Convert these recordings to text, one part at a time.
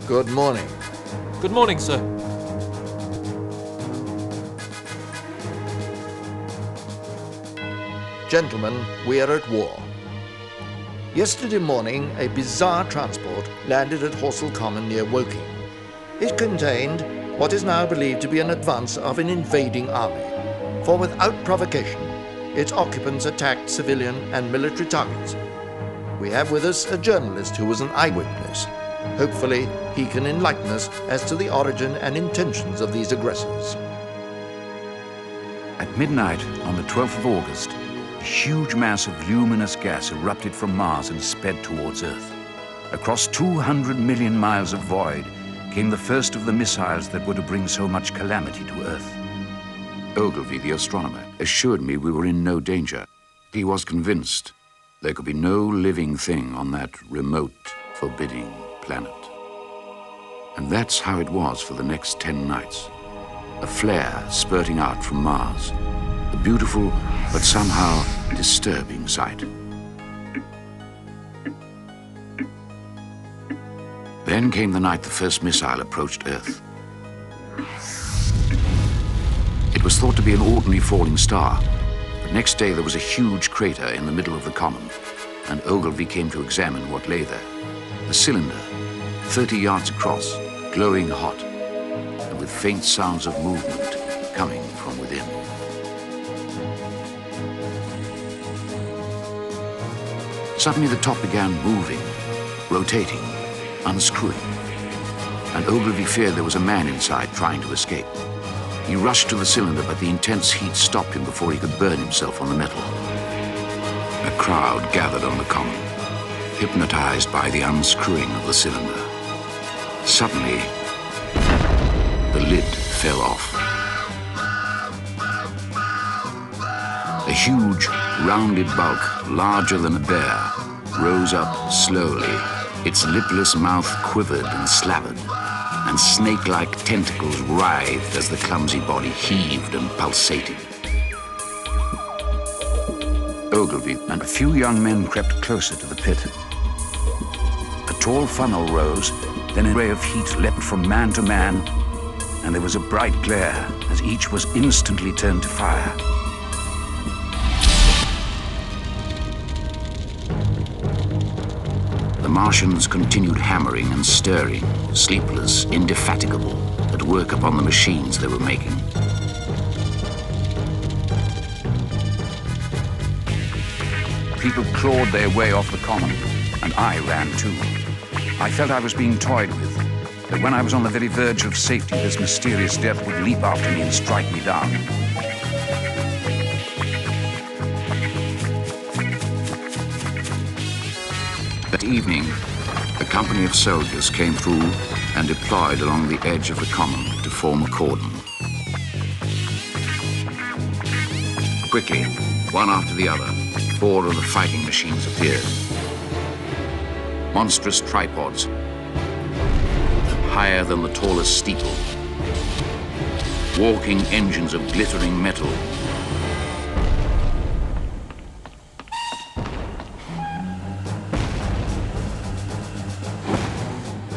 Good morning. Good morning, sir. Gentlemen, we are at war. Yesterday morning, a bizarre transport landed at Horsell Common near Woking. It contained what is now believed to be an advance of an invading army, for without provocation, its occupants attacked civilian and military targets. We have with us a journalist who was an eyewitness. Hopefully, he can enlighten us as to the origin and intentions of these aggressors. At midnight on the 12th of August, a huge mass of luminous gas erupted from Mars and sped towards Earth. Across 200 million miles of void came the first of the missiles that were to bring so much calamity to Earth. Ogilvy, the astronomer, assured me we were in no danger. He was convinced there could be no living thing on that remote, forbidding planet. And that's how it was for the next 10 nights. A flare spurting out from Mars. A beautiful, but somehow disturbing sight. Then came the night the first missile approached Earth. It was thought to be an ordinary falling star, but next day there was a huge crater in the middle of the common, and Ogilvy came to examine what lay there. A cylinder, 30 yards across, glowing hot, and with faint sounds of movement coming from within. Suddenly the top began moving, rotating, unscrewing, and Ogilvy feared there was a man inside trying to escape. He rushed to the cylinder, but the intense heat stopped him before he could burn himself on the metal. A crowd gathered on the common, hypnotized by the unscrewing of the cylinder. Suddenly, the lid fell off. A huge, rounded bulk, larger than a bear, rose up slowly. Its lipless mouth quivered and slavered, and snake-like tentacles writhed as the clumsy body heaved and pulsated. Ogilvy and a few young men crept closer to the pit. A tall funnel rose, then a ray of heat leapt from man to man, and there was a bright glare as each was instantly turned to fire. The Martians continued hammering and stirring, sleepless, indefatigable, at work upon the machines they were making. People clawed their way off the common, and I ran too. I felt I was being toyed with, that when I was on the very verge of safety, this mysterious death would leap after me and strike me down. That evening, a company of soldiers came through and deployed along the edge of the common to form a cordon. Quickly, one after the other, 4 of the fighting machines appeared. Monstrous tripods, higher than the tallest steeple. Walking engines of glittering metal.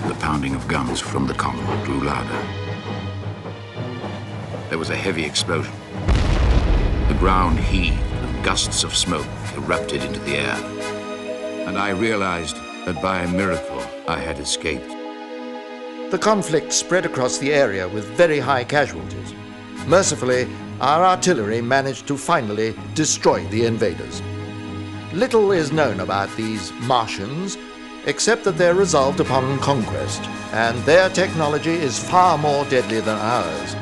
The pounding of guns from the common grew louder. There was a heavy explosion. The ground heaved and gusts of smoke erupted into the air. And I realized that by a miracle I had escaped. The conflict spread across the area with very high casualties. Mercifully, our artillery managed to finally destroy the invaders. Little is known about these Martians, except that they're resolved upon conquest, and their technology is far more deadly than ours.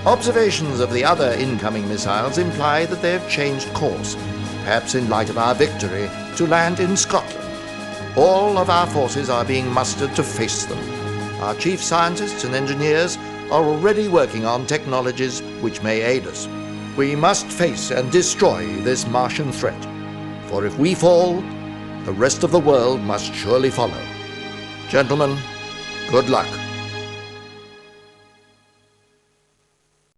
Observations of the other incoming missiles imply that they have changed course, perhaps in light of our victory, to land in Scotland. All of our forces are being mustered to face them. Our chief scientists and engineers are already working on technologies which may aid us. We must face and destroy this Martian threat, for if we fall, the rest of the world must surely follow. Gentlemen, good luck.